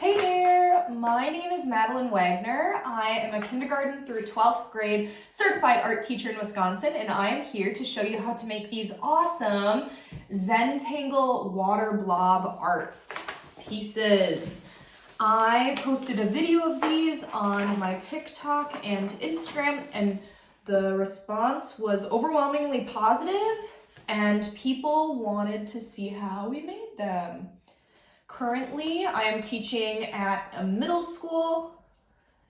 Hey there, my name is Madeline Wagner. I am a kindergarten through 12th grade certified art teacher in Wisconsin, and I am here to show you how to make these awesome Zentangle water blob art pieces. I posted a video of these on my TikTok and Instagram, and the response was overwhelmingly positive, and people wanted to see how we made them. Currently, I am teaching at a middle school,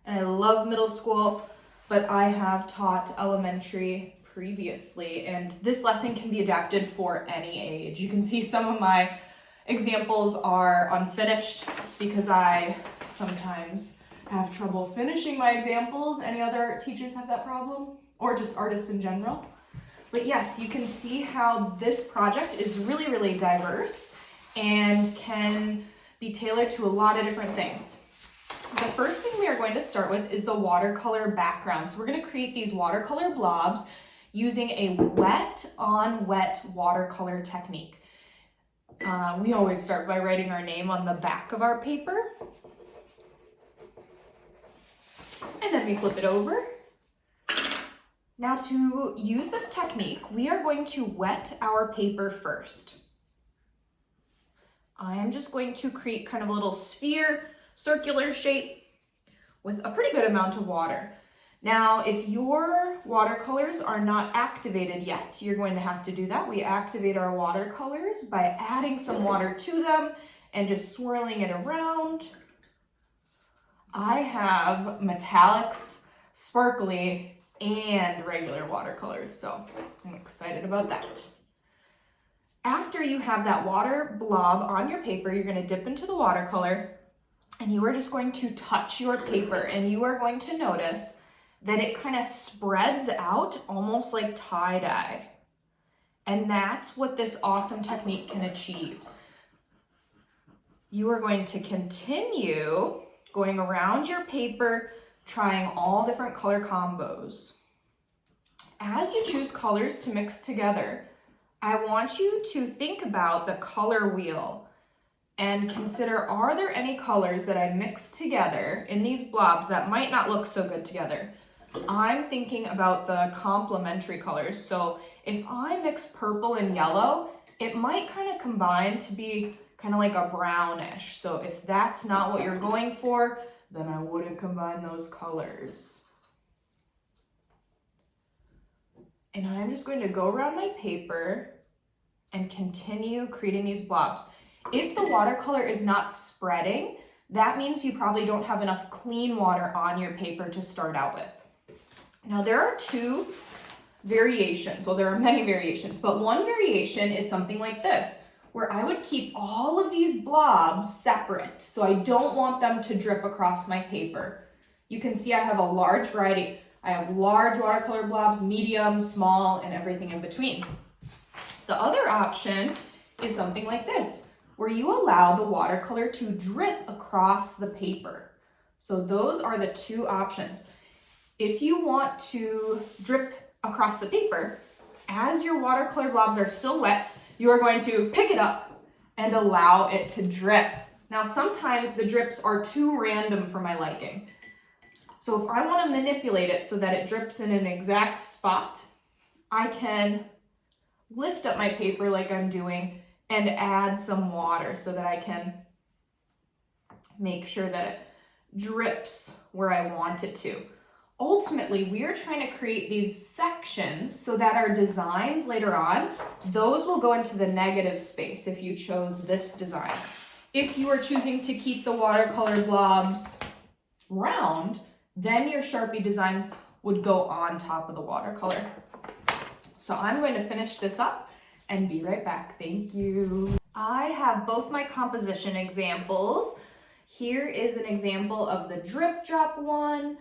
and I love middle school, but I have taught elementary previously, and this lesson can be adapted for any age. You can see some of my examples are unfinished because I sometimes have trouble finishing my examples. Any other teachers have that problem? Or just artists in general? But yes, you can see how this project is really, really diverse and can be tailored to a lot of different things. The first thing we are going to start with is the watercolor background. So we're going to create these watercolor blobs using a wet on wet watercolor technique. We always start by writing our name on the back of our paper. And then we flip it over. Now to use this technique, we are going to wet our paper first. I am just going to create kind of a little sphere, circular shape with a pretty good amount of water. Now, if your watercolors are not activated yet, you're going to have to do that. We activate our watercolors by adding some water to them and just swirling it around. I have metallics, sparkly, and regular watercolors, so I'm excited about that. After you have that water blob on your paper, you're going to dip into the watercolor and you are just going to touch your paper, and you are going to notice that it kind of spreads out almost like tie-dye. And that's what this awesome technique can achieve. You are going to continue going around your paper, trying all different color combos. As you choose colors to mix together, I want you to think about the color wheel and consider, are there any colors that I mixed together in these blobs that might not look so good together? I'm thinking about the complementary colors. So if I mix purple and yellow, it might kind of combine to be kind of like a brownish. So if that's not what you're going for, then I wouldn't combine those colors. And I'm just going to go around my paper and continue creating these blobs. If the watercolor is not spreading, that means you probably don't have enough clean water on your paper to start out with. Now there are two variations. Well, there are many variations, but one variation is something like this, where I would keep all of these blobs separate, so I don't want them to drip across my paper. You can see I have a large variety. I have large watercolor blobs, medium, small, and everything in between. The other option is something like this, where you allow the watercolor to drip across the paper. So those are the two options. If you want to drip across the paper, as your watercolor blobs are still wet, you are going to pick it up and allow it to drip. Now, sometimes the drips are too random for my liking. So if I want to manipulate it so that it drips in an exact spot, I can lift up my paper like I'm doing and add some water so that I can make sure that it drips where I want it to. Ultimately, we are trying to create these sections so that our designs later on, those will go into the negative space if you chose this design. If you are choosing to keep the watercolor blobs round, then your Sharpie designs would go on top of the watercolor. So I'm going to finish this up and be right back. Thank you. I have both my composition examples. Here is an example of the drip drop one.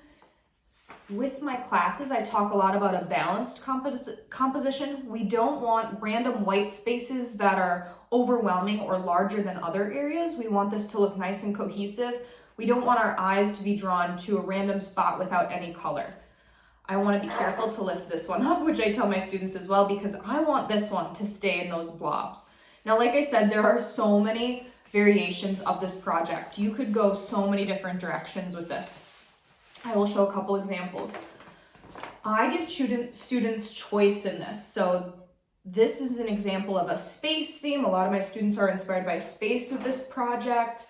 With my classes, I talk a lot about a balanced composition. We don't want random white spaces that are overwhelming or larger than other areas. We want this to look nice and cohesive. We don't want our eyes to be drawn to a random spot without any color. I want to be careful to lift this one up, which I tell my students as well, because I want this one to stay in those blobs. Now, like I said, there are so many variations of this project. You could go so many different directions with this. I will show a couple examples. I give students choice in this. So this is an example of a space theme. A lot of my students are inspired by space with this project.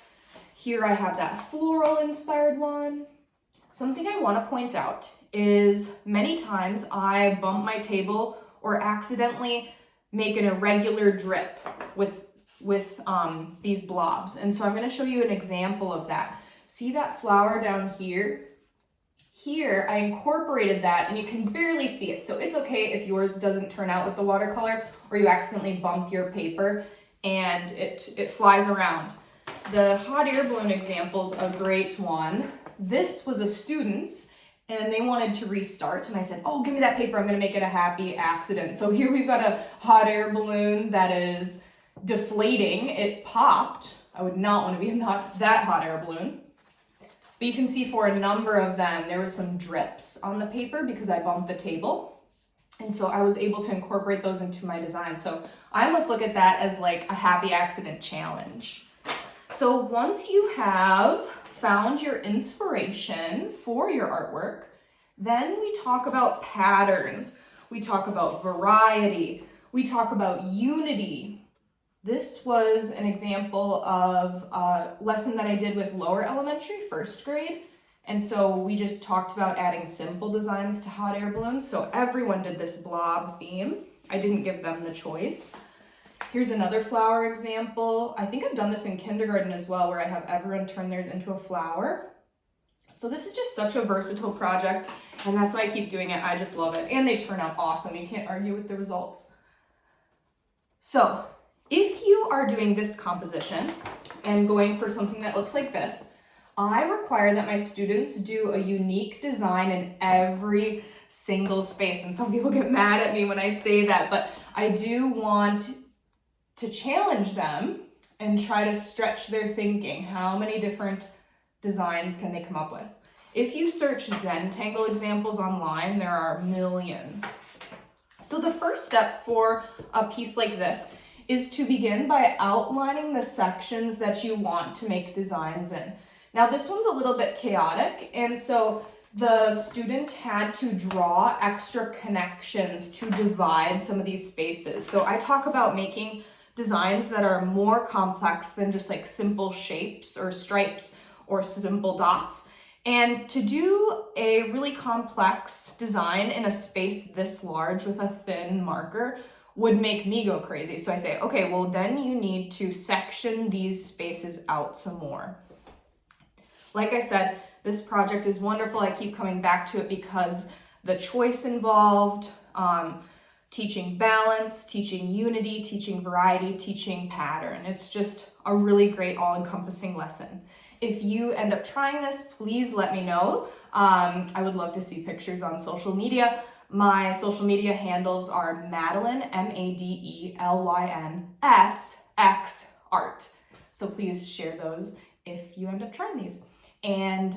Here I have that floral inspired one. Something I want to point out is many times I bump my table or accidentally make an irregular drip with these blobs. And so I'm going to show you an example of that. See that flower down here? Here I incorporated that and you can barely see it. So it's okay if yours doesn't turn out with the watercolor or you accidentally bump your paper and it flies around. The hot air balloon example is a great one. This was a student's and they wanted to restart and I said, oh, give me that paper, I'm gonna make it a happy accident. So here we've got a hot air balloon that is deflating. It popped. I would not want to be in that hot air balloon. But you can see for a number of them, there was some drips on the paper because I bumped the table. And so I was able to incorporate those into my design. So I almost look at that as like a happy accident challenge. So once you have found your inspiration for your artwork, then we talk about patterns. We talk about variety. We talk about unity. This was an example of a lesson that I did with lower elementary, first grade. And so we just talked about adding simple designs to hot air balloons. So everyone did this blob theme. I didn't give them the choice. Here's another flower example. I think I've done this in kindergarten as well, where I have everyone turn theirs into a flower. So this is just such a versatile project, and that's why I keep doing it. I just love it. And they turn out awesome. You can't argue with the results. So if you are doing this composition and going for something that looks like this, I require that my students do a unique design in every single space. And some people get mad at me when I say that, but I do want to challenge them and try to stretch their thinking. How many different designs can they come up with? If you search Zentangle examples online, there are millions. So the first step for a piece like this is to begin by outlining the sections that you want to make designs in. Now this one's a little bit chaotic, and so the student had to draw extra connections to divide some of these spaces. So I talk about making designs that are more complex than just like simple shapes or stripes or simple dots. And to do a really complex design in a space this large with a thin marker would make me go crazy. So I say, okay, well then you need to section these spaces out some more. Like I said, this project is wonderful. I keep coming back to it because the choice involved, teaching balance, teaching unity, teaching variety, teaching pattern. It's just a really great all-encompassing lesson. If you end up trying this, please let me know. I would love to see pictures on social media. My social media handles are Madeline, MADELYNS Art. So please share those if you end up trying these. And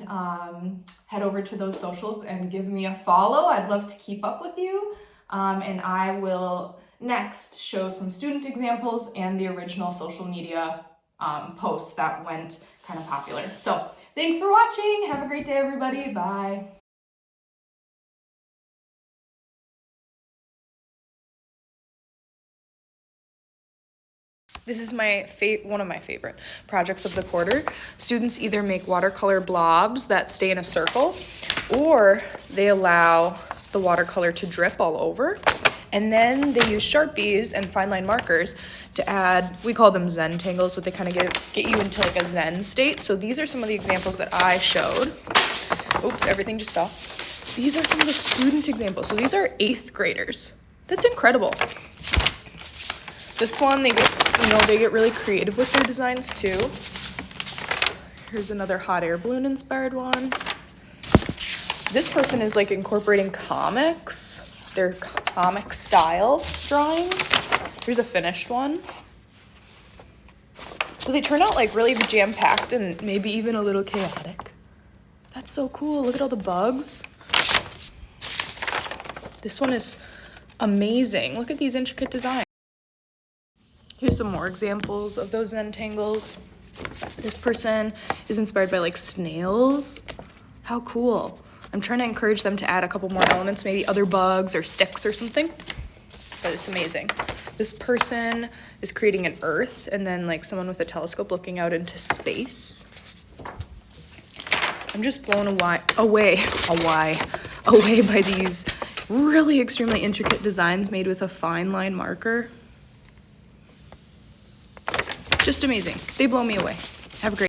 head over to those socials and give me a follow. I'd love to keep up with you. And I will next show some student examples and the original social media posts that went kind of popular. So thanks for watching. Have a great day, everybody. Bye. This is one of my favorite projects of the quarter. Students either make watercolor blobs that stay in a circle, or they allow the watercolor to drip all over. And then they use Sharpies and fine line markers to add, we call them Zentangles, but they kind of get you into like a Zen state. So these are some of the examples that I showed. Oops, everything just fell. These are some of the student examples. So these are 8th graders. That's incredible. This one, they get really creative with their designs too. Here's another hot air balloon inspired one. This person is like incorporating comics, their comic style drawings. Here's a finished one. So they turn out like really jam-packed and maybe even a little chaotic. That's so cool. Look at all the bugs. This one is amazing. Look at these intricate designs. Here's some more examples of those Zentangles. This person is inspired by like snails. How cool. I'm trying to encourage them to add a couple more elements, maybe other bugs or sticks or something, but it's amazing. This person is creating an earth and then like someone with a telescope looking out into space. I'm just blown away by these really extremely intricate designs made with a fine line marker. Just amazing. They blow me away. Have a great